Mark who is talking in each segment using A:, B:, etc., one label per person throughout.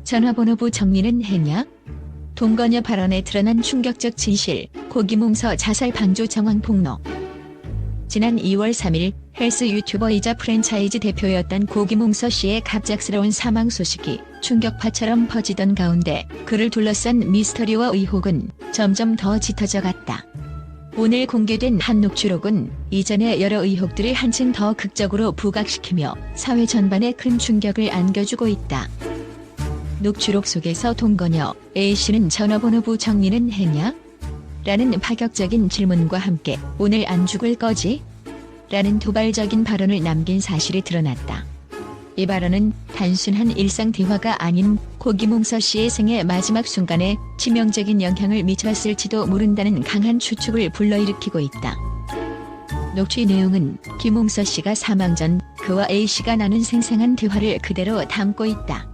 A: 전화번호부 정리는 했냐? 동거녀 발언에 드러난 충격적 진실, 고기몽서 자살 방조 정황 폭로. 지난 2월 3일 헬스 유튜버이자 프랜차이즈 대표였던 고기몽서 씨의 갑작스러운 사망 소식이 충격파처럼 퍼지던 가운데 그를 둘러싼 미스터리와 의혹은 점점 더 짙어져 갔다. 오늘 공개된 한 녹취록은 이전의 여러 의혹들을 한층 더 극적으로 부각시키며 사회 전반에 큰 충격을 안겨주고 있다. 녹취록 속에서 동거녀 A씨는 전화번호부 정리는 했냐? 라는 파격적인 질문과 함께 오늘 안 죽을 거지? 라는 도발적인 발언을 남긴 사실이 드러났다. 이 발언은 단순한 일상 대화가 아닌 고기몽서 씨의 생애 마지막 순간에 치명적인 영향을 미쳤을지도 모른다는 강한 추측을 불러일으키고 있다. 녹취 내용은 기몽서 씨가 사망 전 그와 A씨가 나눈 생생한 대화를 그대로 담고 있다.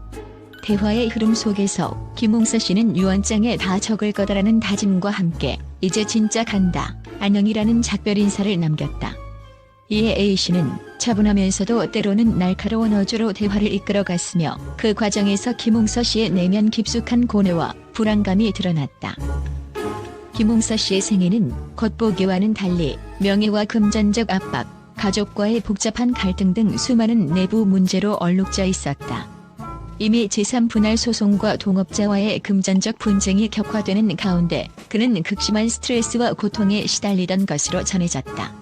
A: 대화의 흐름 속에서 기몽서 씨는 유언장에 다 적을 거다라는 다짐과 함께 이제 진짜 간다, 안녕이라는 작별 인사를 남겼다. 이에 A씨는 차분하면서도 때로는 날카로운 어조로 대화를 이끌어갔으며 그 과정에서 기몽서 씨의 내면 깊숙한 고뇌와 불안감이 드러났다. 기몽서 씨의 생애는 겉보기와는 달리 명예와 금전적 압박, 가족과의 복잡한 갈등 등 수많은 내부 문제로 얼룩져 있었다. 이미 재산 분할 소송과 동업자와의 금전적 분쟁이 격화되는 가운데 그는 극심한 스트레스와 고통에 시달리던 것으로 전해졌다.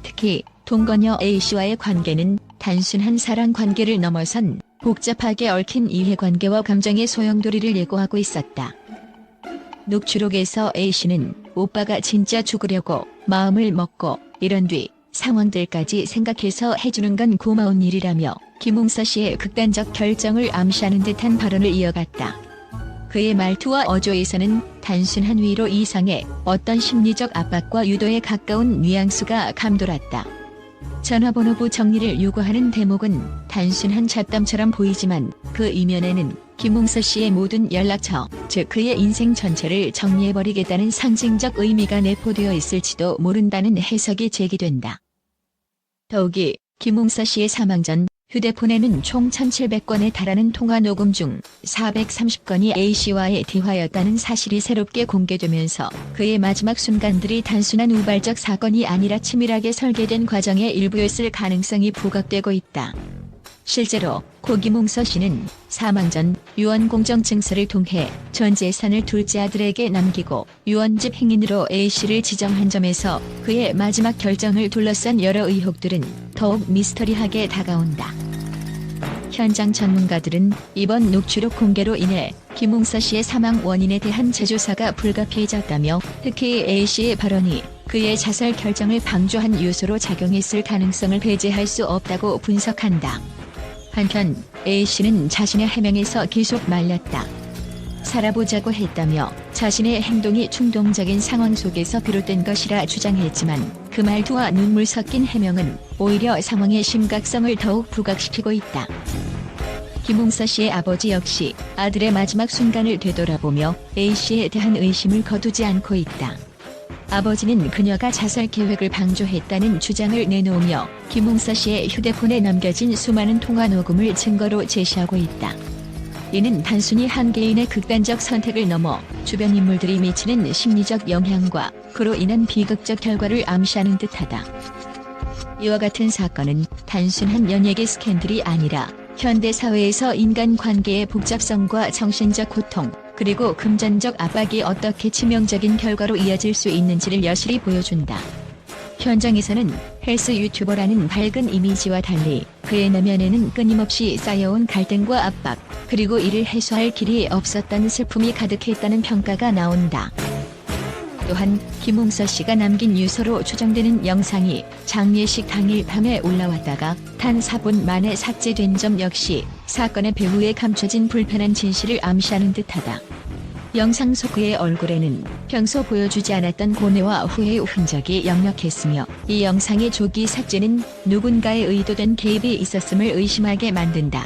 A: 특히 동거녀 A씨와의 관계는 단순한 사랑 관계를 넘어선 복잡하게 얽힌 이해관계와 감정의 소용돌이를 예고하고 있었다. 녹취록에서 A씨는 오빠가 진짜 죽으려고 마음을 먹고 이런 뒤 상황들까지 생각해서 해주는 건 고마운 일이라며 기몽서 씨의 극단적 결정을 암시하는 듯한 발언을 이어갔다. 그의 말투와 어조에서는 단순한 위로 이상의 어떤 심리적 압박과 유도에 가까운 뉘앙스가 감돌았다. 전화번호부 정리를 요구하는 대목은 단순한 잡담처럼 보이지만 그 이면에는 기몽서 씨의 모든 연락처, 즉 그의 인생 전체를 정리해버리겠다는 상징적 의미가 내포되어 있을지도 모른다는 해석이 제기된다. 더욱이 기몽서 씨의 사망 전 휴대폰에는 총 1700건에 달하는 통화 녹음 중 430건이 A씨와의 대화였다는 사실이 새롭게 공개되면서 그의 마지막 순간들이 단순한 우발적 사건이 아니라 치밀하게 설계된 과정의 일부였을 가능성이 부각되고 있다. 실제로 고기몽서 씨는 사망 전 유언 공정증서를 통해 전 재산을 둘째 아들에게 남기고 유언집 행인으로 A씨를 지정한 점에서 그의 마지막 결정을 둘러싼 여러 의혹들은 더욱 미스터리하게 다가온다. 현장 전문가들은 이번 녹취록 공개로 인해 기몽서 씨의 사망 원인에 대한 재조사가 불가피해졌다며 특히 A씨의 발언이 그의 자살 결정을 방조한 요소로 작용했을 가능성을 배제할 수 없다고 분석한다. 한편 A씨는 자신의 해명에서 계속 말렸다. 살아보자고 했다며 자신의 행동이 충동적인 상황 속에서 비롯된 것이라 주장했지만 그 말투와 눈물 섞인 해명은 오히려 상황의 심각성을 더욱 부각시키고 있다. 기몽서 씨의 아버지 역시 아들의 마지막 순간을 되돌아보며 A씨에 대한 의심을 거두지 않고 있다. 아버지는 그녀가 자살 계획을 방조했다는 주장을 내놓으며 기몽서 씨의 휴대폰에 남겨진 수많은 통화 녹음을 증거로 제시하고 있다. 이는 단순히 한 개인의 극단적 선택을 넘어 주변 인물들이 미치는 심리적 영향과 그로 인한 비극적 결과를 암시하는 듯하다. 이와 같은 사건은 단순한 연예계 스캔들이 아니라 현대 사회에서 인간관계의 복잡성과 정신적 고통, 그리고 금전적 압박이 어떻게 치명적인 결과로 이어질 수 있는지를 여실히 보여준다. 현장에서는 헬스 유튜버라는 밝은 이미지와 달리 그의 내면에는 끊임없이 쌓여온 갈등과 압박, 그리고 이를 해소할 길이 없었다는 슬픔이 가득했다는 평가가 나온다. 또한 기몽서 씨가 남긴 유서로 추정되는 영상이 장례식 당일 밤에 올라왔다가 단 4분 만에 삭제된 점 역시 사건의 배후에 감춰진 불편한 진실을 암시하는 듯하다. 영상 속 그의 얼굴에는 평소 보여주지 않았던 고뇌와 후회의 흔적이 역력했으며 이 영상의 조기 삭제는 누군가의 의도된 개입이 있었음을 의심하게 만든다.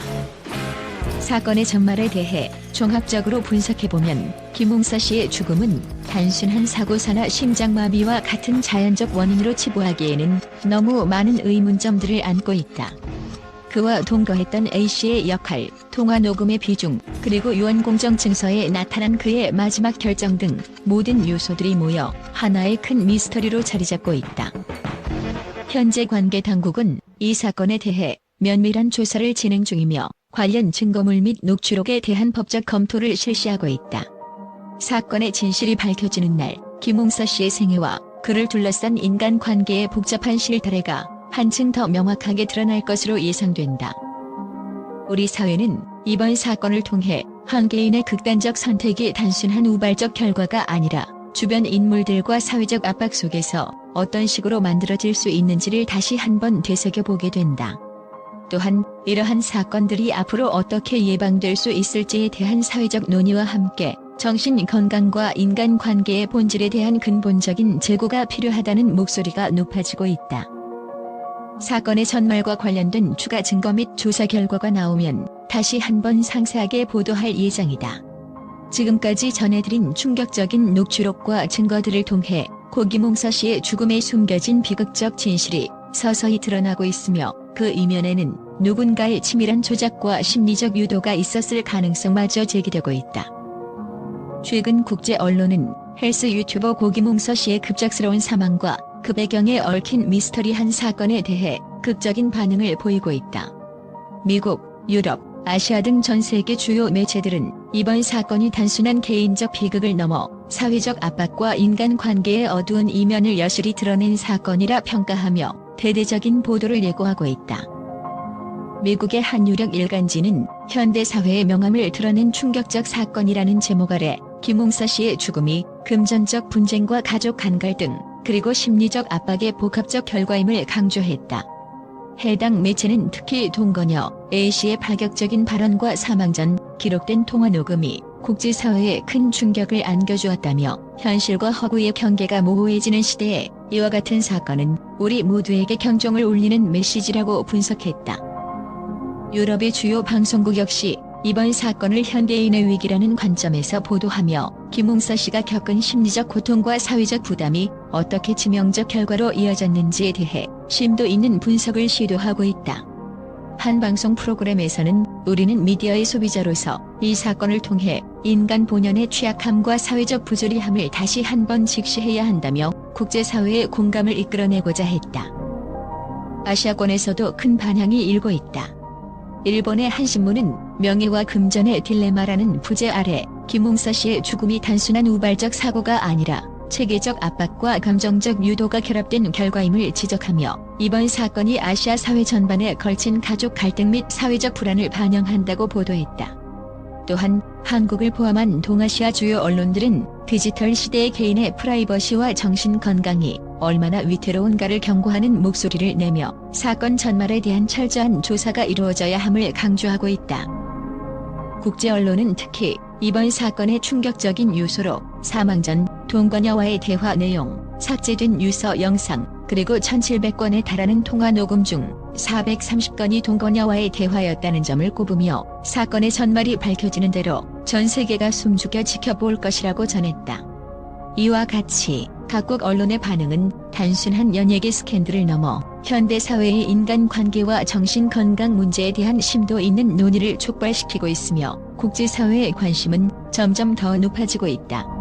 A: 사건의 전말에 대해 종합적으로 분석해보면 기몽서 씨의 죽음은 단순한 사고사나 심장마비와 같은 자연적 원인으로 치부하기에는 너무 많은 의문점들을 안고 있다. 그와 동거했던 A씨의 역할, 통화 녹음의 비중, 그리고 유언공정 증서에 나타난 그의 마지막 결정 등 모든 요소들이 모여 하나의 큰 미스터리로 자리잡고 있다. 현재 관계 당국은 이 사건에 대해 면밀한 조사를 진행 중이며 관련 증거물 및 녹취록에 대한 법적 검토를 실시하고 있다. 사건의 진실이 밝혀지는 날, 김웅서 씨의 생애와 그를 둘러싼 인간관계의 복잡한 실타래가 한층 더 명확하게 드러날 것으로 예상된다. 우리 사회는 이번 사건을 통해 한 개인의 극단적 선택이 단순한 우발적 결과가 아니라 주변 인물들과 사회적 압박 속에서 어떤 식으로 만들어질 수 있는지를 다시 한번 되새겨보게 된다. 또한 이러한 사건들이 앞으로 어떻게 예방될 수 있을지에 대한 사회적 논의와 함께 정신 건강과 인간관계의 본질에 대한 근본적인 재고가 필요하다는 목소리가 높아지고 있다. 사건의 전말과 관련된 추가 증거 및 조사 결과가 나오면 다시 한번 상세하게 보도할 예정이다. 지금까지 전해드린 충격적인 녹취록과 증거들을 통해 고 김웅서 씨의 죽음에 숨겨진 비극적 진실이 서서히 드러나고 있으며 그 이면에는 누군가의 치밀한 조작과 심리적 유도가 있었을 가능성마저 제기되고 있다. 최근 국제 언론은 헬스 유튜버 고 김웅서 씨의 급작스러운 사망과 그 배경에 얽힌 미스터리한 사건에 대해 극적인 반응을 보이고 있다. 미국, 유럽, 아시아 등 전 세계 주요 매체들은 이번 사건이 단순한 개인적 비극을 넘어 사회적 압박과 인간관계의 어두운 이면을 여실히 드러낸 사건이라 평가하며 대대적인 보도를 예고하고 있다. 미국의 한 유력 일간지는 현대 사회의 명암을 드러낸 충격적 사건이라는 제목 아래 김웅서 씨의 죽음이 금전적 분쟁과 가족 간갈 등 그리고 심리적 압박의 복합적 결과임을 강조했다. 해당 매체는 특히 동거녀 A씨의 파격적인 발언과 사망 전 기록된 통화 녹음이 국제사회에 큰 충격을 안겨주었다며 현실과 허구의 경계가 모호해지는 시대에 이와 같은 사건은 우리 모두에게 경종을 울리는 메시지라고 분석했다. 유럽의 주요 방송국 역시 이번 사건을 현대인의 위기라는 관점에서 보도하며 김웅서 씨가 겪은 심리적 고통과 사회적 부담이 어떻게 치명적 결과로 이어졌는지에 대해 심도 있는 분석을 시도하고 있다. 한 방송 프로그램에서는 우리는 미디어의 소비자로서 이 사건을 통해 인간 본연의 취약함과 사회적 부조리함을 다시 한번 직시해야 한다며 국제사회의 공감을 이끌어내고자 했다. 아시아권에서도 큰 반향이 일고 있다. 일본의 한 신문은 명예와 금전의 딜레마라는 부제 아래 김웅서 씨의 죽음이 단순한 우발적 사고가 아니라 체계적 압박과 감정적 유도가 결합된 결과임을 지적하며 이번 사건이 아시아 사회 전반에 걸친 가족 갈등 및 사회적 불안을 반영한다고 보도했다. 또한 한국을 포함한 동아시아 주요 언론들은 디지털 시대의 개인의 프라이버시와 정신 건강이 얼마나 위태로운가를 경고하는 목소리를 내며 사건 전말에 대한 철저한 조사가 이루어져야 함을 강조하고 있다. 국제 언론은 특히 이번 사건의 충격적인 요소로 사망 전 동거녀와의 대화 내용, 삭제된 유서 영상, 그리고 1700건에 달하는 통화 녹음 중 430건이 동거녀와의 대화였다는 점을 꼽으며 사건의 전말이 밝혀지는 대로 전 세계가 숨죽여 지켜볼 것이라고 전했다. 이와 같이 각국 언론의 반응은 단순한 연예계 스캔들을 넘어 현대 사회의 인간관계와 정신건강 문제에 대한 심도 있는 논의를 촉발시키고 있으며 국제사회의 관심은 점점 더 높아지고 있다.